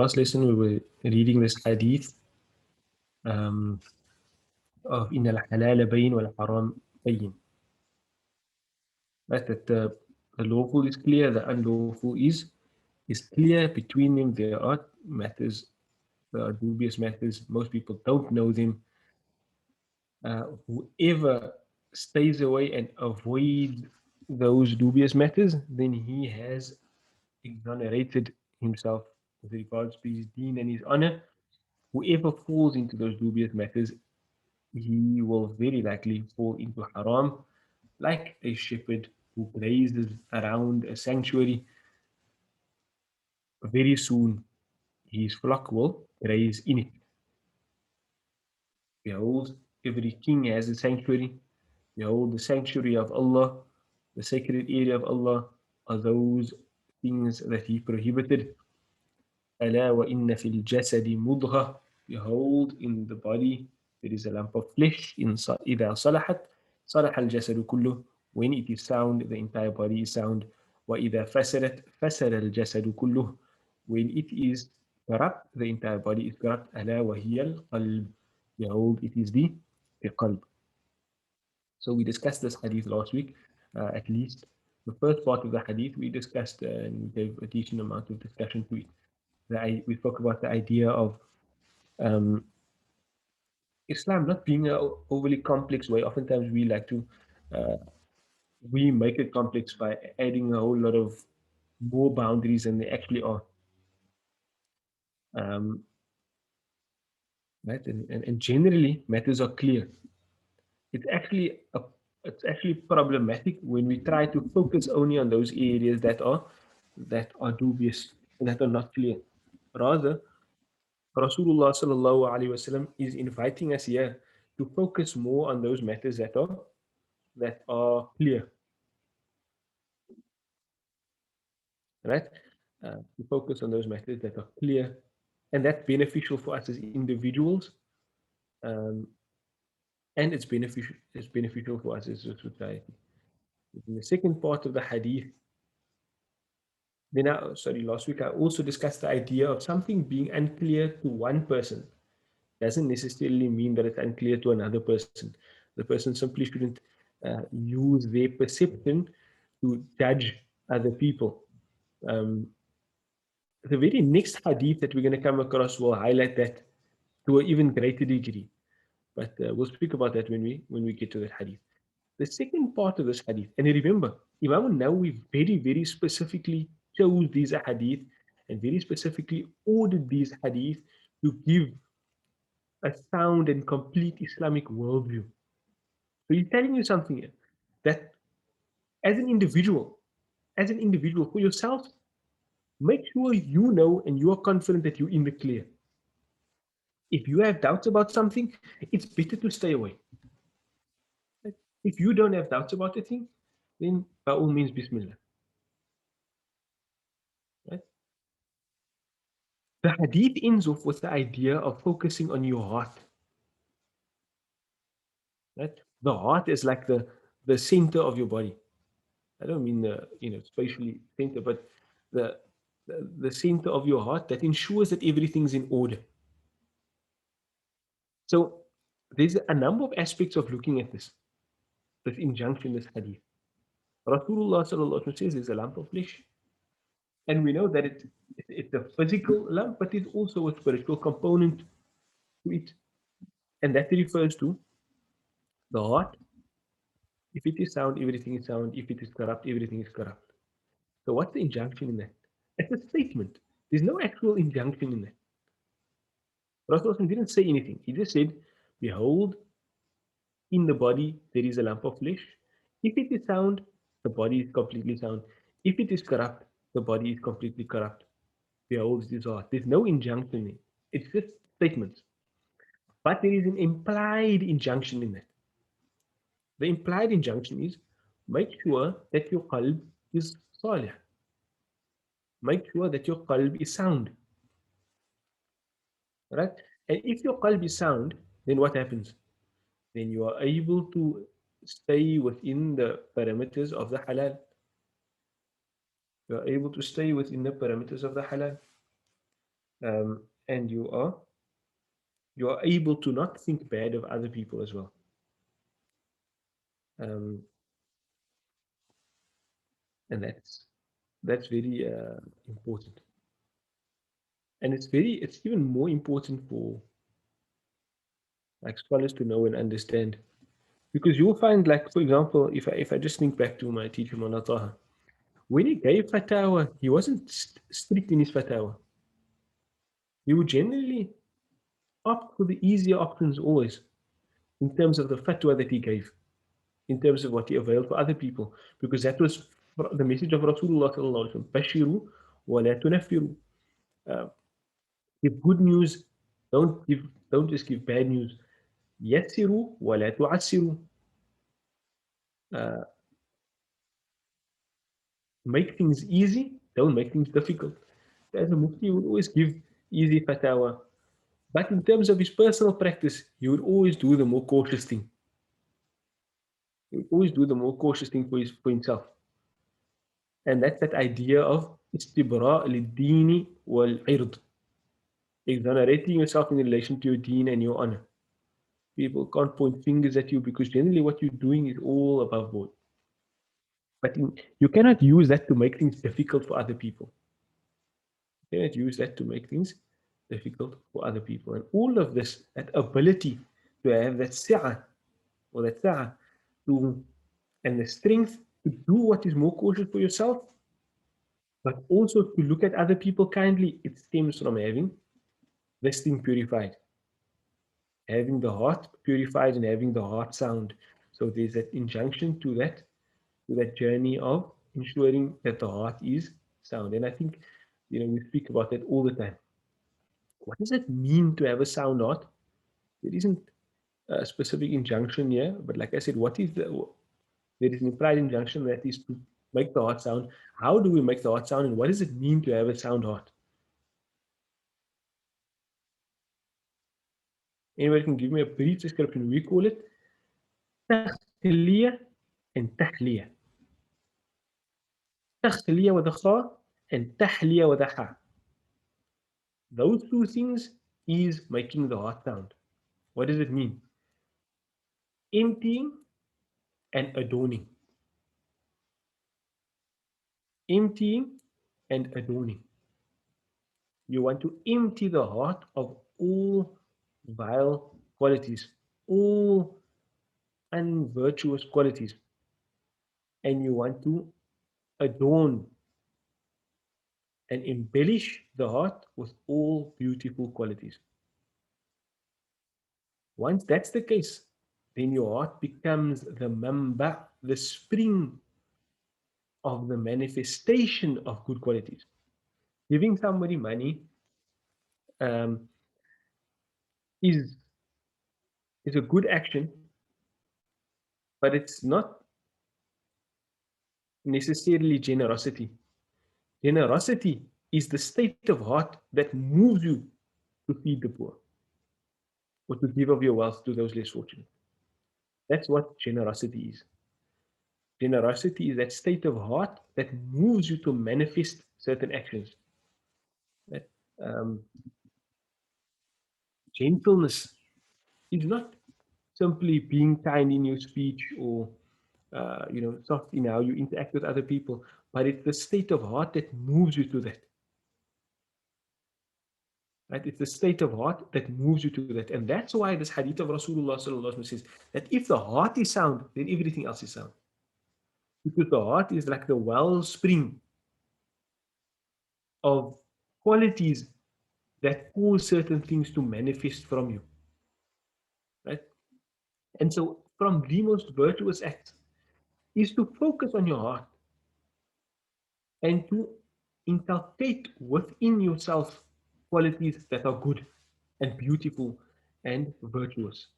Last lesson we were reading this hadith of إن الحلال بين والحرام بين. That the lawful is clear, the unlawful is clear. Between them there are matters, there are dubious matters. Most people don't know them. Whoever stays away and avoids those dubious matters, then he has exonerated himself with regards to his deen and his honor. Whoever falls into those dubious matters, he will very likely fall into haram, like a shepherd who grazes around a sanctuary. Very soon his flock will graze in it. Behold, every king has a sanctuary. Behold, the sanctuary of Allah, the sacred area of Allah, are those things that He prohibited. ألا وإن في الجسد مضغة. Behold, in the body there is a lump of flesh. إذا صلحت صلح الجسد كله. When it is sound, the entire body is sound. وإذا فسدت فسد الجسد كله. When it is corrupt, the entire body is corrupt. ألا وهي القلب. Behold, it is the qalb. So we discussed this hadith last week, at least. The first part of the hadith we discussed and we gave a decent amount of discussion to it. We spoke about the idea of um, Islam not being an overly complex way. Oftentimes we like to, uh, we make it complex by adding a whole lot of more boundaries than they actually are. Um, right? And generally matters are clear. It's actually a, it's actually problematic when we try to focus only on those areas that are dubious and that are not clear. Rather, Rasulullah sallallahu alaihi wasallam is inviting us here to focus more on those matters that are clear, right? To focus on those matters that are clear, and that's beneficial for us as individuals, um, and it's beneficial for us as a society. In the second part of the hadith, last week I also discussed the idea of something being unclear to one person doesn't necessarily mean that it's unclear to another person. The person simply shouldn't use their perception to judge other people. Um, the very next hadith that we're going to come across will highlight that to an even greater degree. But we'll speak about that when we get to that hadith. The second part of this hadith, and remember, Imam Nawawi very, very specifically chose these hadith and very specifically ordered these hadith to give a sound and complete Islamic worldview. So he's telling you something here that as an individual for yourself, make sure you know and you are confident that you're in the clear. If you have doubts about something, it's better to stay away. If you don't have doubts about a thing, then by all means, Bismillah. Right? The hadith ends off with the idea of focusing on your heart. Right? The heart is like the center of your body. I don't mean the spatially center, but the, the center of your heart that ensures that everything's in order. So there's a number of aspects of looking at this injunction, this hadith. Rasulullah sallallahu alaihi wasallam says there's a lump of flesh, and we know that it's a physical lump, but it's also a spiritual component to it, and that refers to the heart. If it is sound, everything is sound. If it is corrupt, everything is corrupt. So what's the injunction in that? It's a statement. There's no actual injunction in that. Rasulullah didn't say anything. He just said, behold, in the body there is a lump of flesh. If it is sound, the body is completely sound. If it is corrupt, the body is completely corrupt. Behold, this heart. There's no injunction in it. It's just statements. But there is an implied injunction in that. The implied injunction is make sure that your qalb is salih. Make sure that your qalb is sound. Right? And if your qalb is sound, then what happens? Then you are able to stay within the parameters of the halal. You are able to stay within the parameters of the halal. and you are able to not think bad of other people as well. Um, and that's very important. And it's even more important for like scholars to know and understand. Because you'll find, like, for example, if I just think back to my teacher, Mawlana Taha, when he gave fatwa, he wasn't strict in his fatwa. He would generally opt for the easier options always, in terms of the fatwa that he gave, in terms of what he availed for other people, because that was the message of Rasulullah sallallahu alaihi wasallam. Bashiru wa la tunaffiru. Uh, give good news, don't just give bad news. Yassiru wa la tu'assiru. Uh, make things easy, don't make things difficult. As a mufti, would always give easy fatwa. But in terms of his personal practice, he would always do the more cautious thing. He would always do the more cautious thing for himself. And that's that idea of istibra' lid-dini wal-ird. Exonerating yourself in relation to your deen and your honor. People can't point fingers at you because generally what you're doing is all above board. But you cannot use that to make things difficult for other people. You cannot use that to make things difficult for other people. And all of this, that ability to have that si'ah or that sa'a to and the strength to do what is more cautious for yourself, but also to look at other people kindly, it stems from having this thing purified, having the heart purified and having the heart sound. So there's that injunction to that journey of ensuring that the heart is sound. And I think, we speak about that all the time. What does it mean to have a sound heart? There isn't a specific injunction here, but like I said, there is an implied injunction that is to make the heart sound. How do we make the heart sound, and what does it mean to have a sound heart? Anybody can give me a brief description. We call it takhliya and tahliya. Takhliya with a kha and tahliya with a ha. Those two things is making the heart sound. What does it mean? Emptying and adorning. Emptying and adorning. You want to empty the heart of all vile qualities, all unvirtuous qualities, and you want to adorn and embellish the heart with all beautiful qualities. Once that's the case, then your heart becomes the mamba, the spring of the manifestation of good qualities. Giving somebody money um, is is a good action, but it's not necessarily generosity. Generosity is the state of heart that moves you to feed the poor or to give of your wealth to those less fortunate. That's what generosity is. Generosity is that state of heart that moves you to manifest certain actions. That um, gentleness is not simply being kind in your speech or soft in how you interact with other people, but it's the state of heart that moves you to that. Right? It's the state of heart that moves you to that. And that's why this hadith of Rasulullah sallallahu alaihi wasallam says that if the heart is sound, then everything else is sound. Because the heart is like the wellspring of qualities that cause certain things to manifest from you. Right? And so from the most virtuous acts is to focus on your heart and to inculcate within yourself qualities that are good and beautiful and virtuous.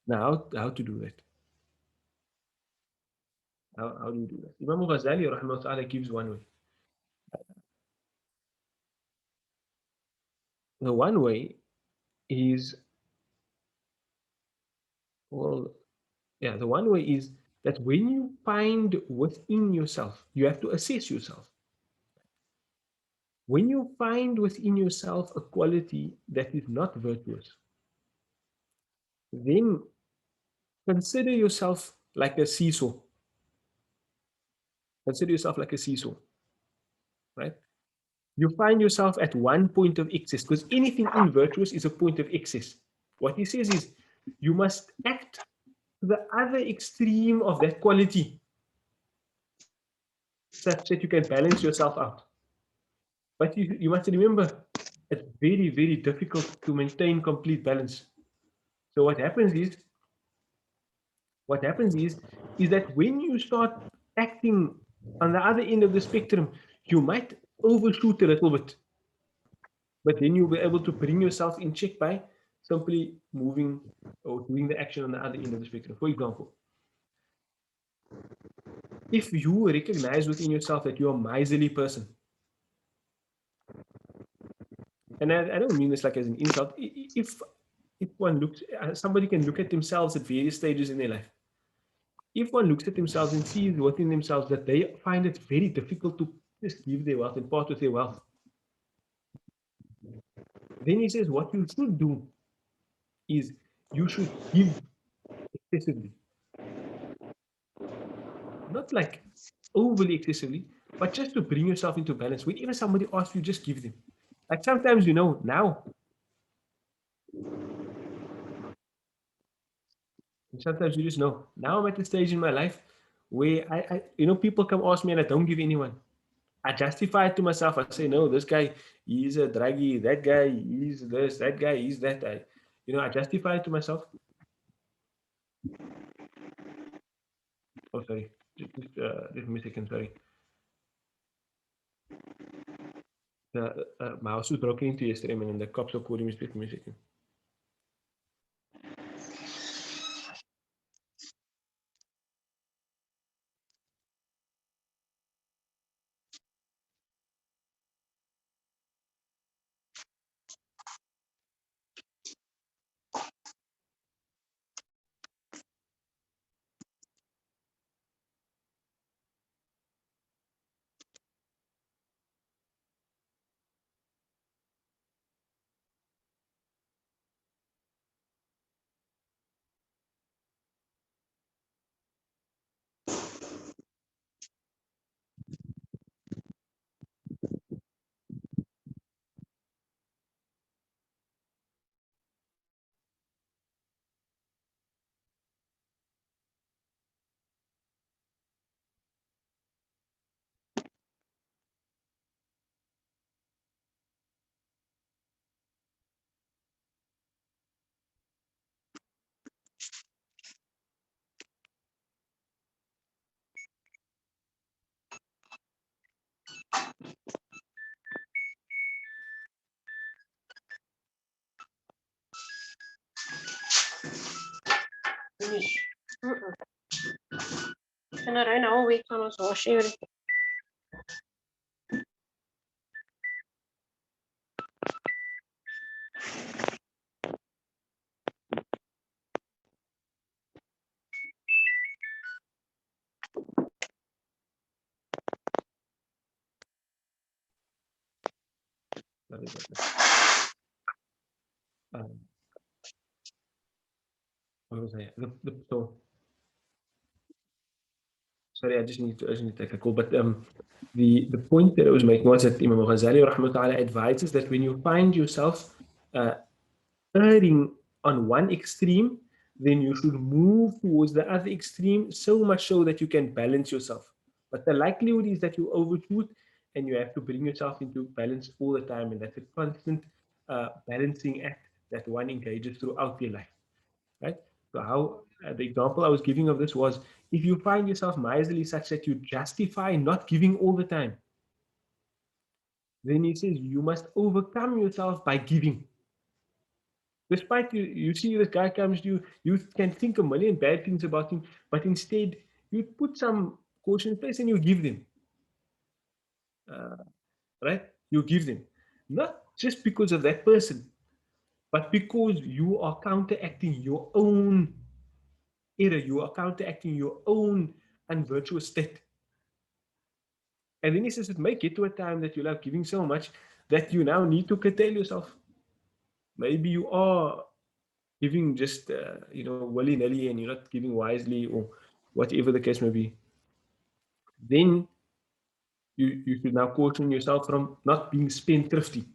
Now, how to do that? How do you do that? Imam Ghazali rahimahullah gives one way. The one way is, well, yeah, the one way is that when you find within yourself, you have to assess yourself. When you find within yourself a quality that is not virtuous, then consider yourself like a seesaw. Consider yourself like a seesaw, right? You find yourself at one point of excess because anything invirtuous is a point of excess. What he says is you must act to the other extreme of that quality such that you can balance yourself out. But you must remember, it's very, very difficult to maintain complete balance. So what happens is that when you start acting on the other end of the spectrum, you might overshoot a little bit, but then you'll be able to bring yourself in check by simply moving or doing the action on the other end of the spectrum. For example, if you recognize within yourself that you're a miserly person, and I don't mean this like as an insult, if one looks, somebody can look at themselves at various stages in their life. If one looks at themselves and sees within themselves that they find it very difficult to just give their wealth and part with their wealth, then he says what you should do is you should give excessively, not like overly excessively, but just to bring yourself into balance. Whenever somebody asks you, just give them. Like sometimes, now, and sometimes you just know. Now I'm at the stage in my life where people come ask me and I don't give anyone. I justify it to myself. I say, no, this guy, he's a druggie. That guy, he's this. That guy, he's that. I justify it to myself. Oh, sorry. Just me a second. Sorry. My house was broken into yesterday, man, and the cops are calling me. Just me a second. Finish. Can I now wait on us wash everything? Sorry about that. What was I? So sorry, I just need to take a call. But the point that I was making was that Imam Ghazali rahmatullah advises that when you find yourself uh, erring on one extreme, then you should move towards the other extreme so much so that you can balance yourself. But the likelihood is that you overshoot and you have to bring yourself into balance all the time. And that's a constant balancing act that one engages throughout their life, right? So how the example I was giving of this was if you find yourself miserly such that you justify not giving all the time, then he says you must overcome yourself by giving. Despite you see this guy comes to you, you can think a million bad things about him, but instead you put some caution in place and you give them, uh, right? You give them, not just because of that person, but because you are counteracting your own error, you are counteracting your own unvirtuous state. And then he says it may get to a time that you love giving so much that you now need to curtail yourself. Maybe you are giving just willy nilly and you're not giving wisely or whatever the case may be. Then you should now caution yourself from not being spendthrifty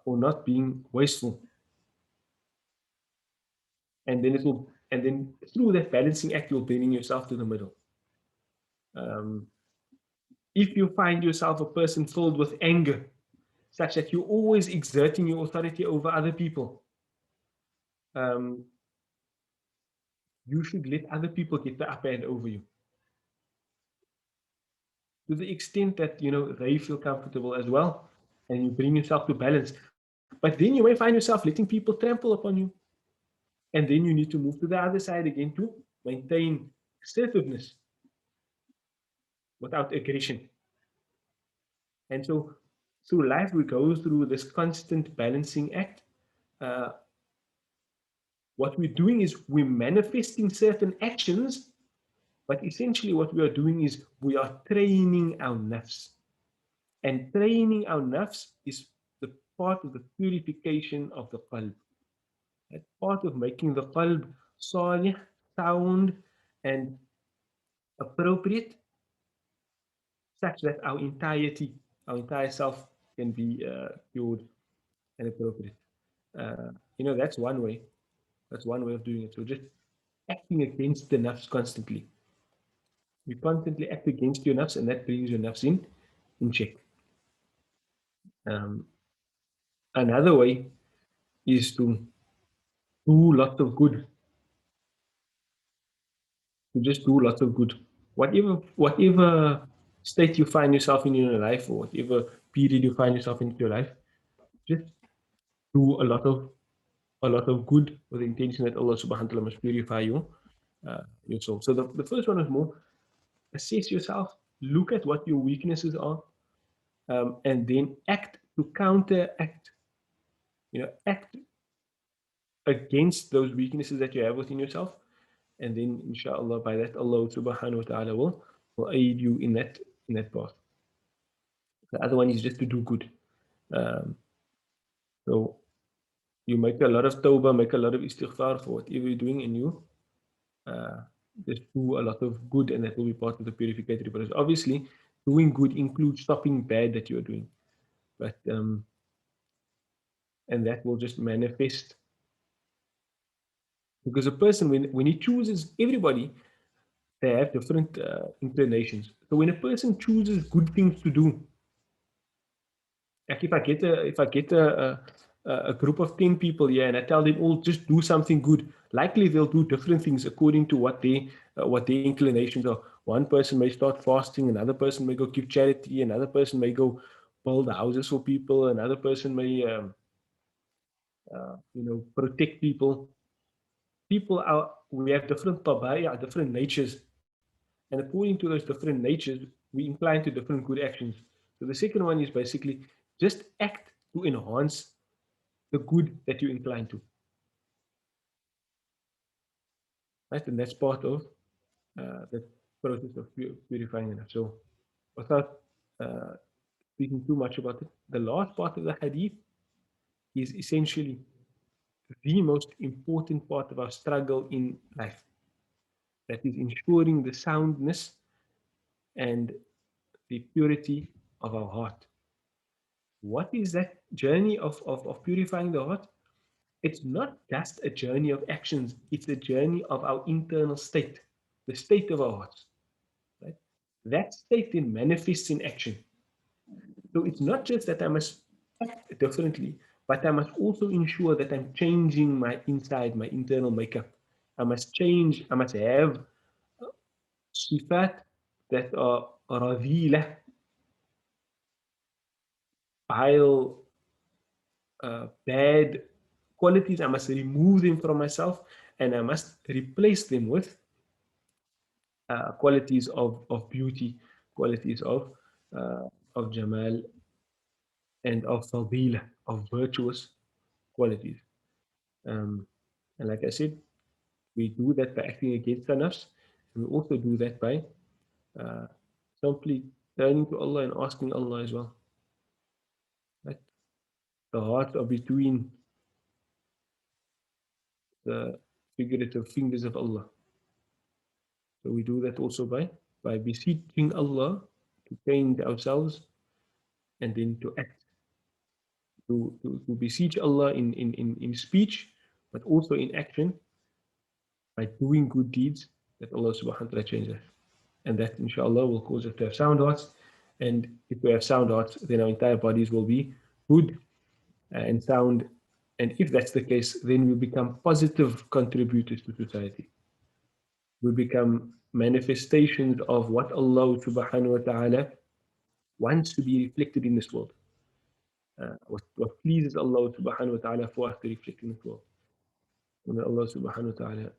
or not being wasteful. And then through that balancing act, you're bringing yourself to the middle. Um, if you find yourself a person filled with anger, such that you're always exerting your authority over other people, um, you should let other people get the upper hand over you to the extent that they feel comfortable as well, and you bring yourself to balance. But then you may find yourself letting people trample upon you, and then you need to move to the other side again to maintain assertiveness without aggression. And so through life, we go through this constant balancing act. Uh, what we're doing is we're manifesting certain actions, but essentially what we are doing is we are training our nafs. And training our nafs is the part of the purification of the qalb. That part of making the qalb salih, sound, and appropriate, such that our entire self can be cured and appropriate. That's one way. That's one way of doing it. So just acting against the nafs constantly. You constantly act against your nafs, and that brings your nafs in check. Um, Another way is to do lots of good. To just do lots of good. Whatever state you find yourself in your life, or whatever period you find yourself in your life, just do a lot of good with the intention that Allah subhanahu wa ta'ala must purify your soul. So the first one is more assess yourself, look at what your weaknesses are, and then act to counteract, act against those weaknesses that you have within yourself. And then inshallah by that Allah subhanahu wa ta'ala will aid you in that path. The other one is just to do good. Um, so you make a lot of tawbah, make a lot of istighfar for whatever you're doing, and you uh, just do a lot of good, and that will be part of the purificatory process. Obviously, doing good includes stopping bad that you're doing, but and that will just manifest because a person when he chooses everybody, they have different inclinations. So when a person chooses good things to do, like if I get a group of 10 people here and I tell them all just do something good, likely they'll do different things according to what their inclinations are. One person may start fasting, another person may go give charity, another person may go build houses for people, another person may protect people. We have different tabaya, different natures, and according to those different natures, we incline to different good actions. So the second one is basically just act to enhance the good that you incline to, right? And that's part of the process of purifying enough. So without uh, speaking too much about it, the last part of the hadith is essentially the most important part of our struggle in life. That is ensuring the soundness and the purity of our heart. What is that journey of purifying the heart? It's not just a journey of actions, it's a journey of our internal state, the state of our hearts. Right? That state then manifests in action. So it's not just that I must act differently, but I must also ensure that I'm changing my inside, my internal makeup. I must change, I must have sifat that are radila, vile, bad qualities. I must remove them from myself and I must replace them with qualities of beauty, qualities of jamal, and of fadila, of virtuous qualities. Um, and like I said, we do that by acting against our nafs, and we also do that by uh, simply turning to Allah and asking Allah as well. Right? The hearts are between the figurative fingers of Allah. So we do that also by beseeching Allah to change ourselves and then to act, to beseech Allah in speech, but also in action by doing good deeds that Allah subhanahu wa ta'ala changes us. And that inshallah will cause us to have sound hearts. And if we have sound hearts, then our entire bodies will be good and sound. And if that's the case, then we become positive contributors to society. We become manifestations of what Allah subhanahu wa ta'ala wants to be reflected in this world. What pleases Allah subhanahu wa ta'ala for us to reflect in this world. And may Allah subhanahu wa ta'ala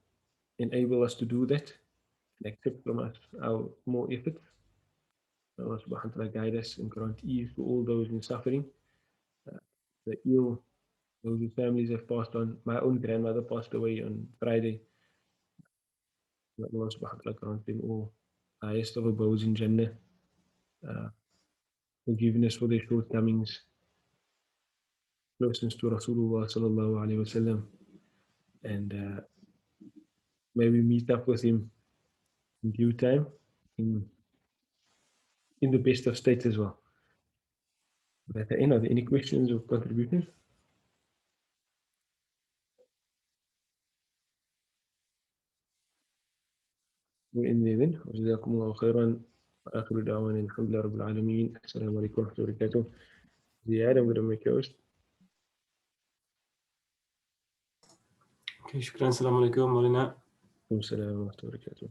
enable us to do that and accept from us our more efforts. Allah subhanahu wa ta'ala guide us and grant ease to all those in suffering, the ill, those whose families have passed on. My own grandmother passed away on Friday. May Allah subhanahu wa ta'ala grant them all highest of abodes in Jannah, forgiveness for their shortcomings, closeness to Rasulullah sallallahu alayhi wasallam, and may we meet up with him in due time, in in the best of states as well. But at the end, are there any questions or contributions? وإن إذن وجزاكم الله خيرا وآخر دعوانا الحمد لله رب العالمين السلام عليكم ورحمة الله وبركاته. زيادة I'm gonna make yours. Okay, shukran. Assalamu alaikum, Maulana. السلام ورحمة الله وبركاته.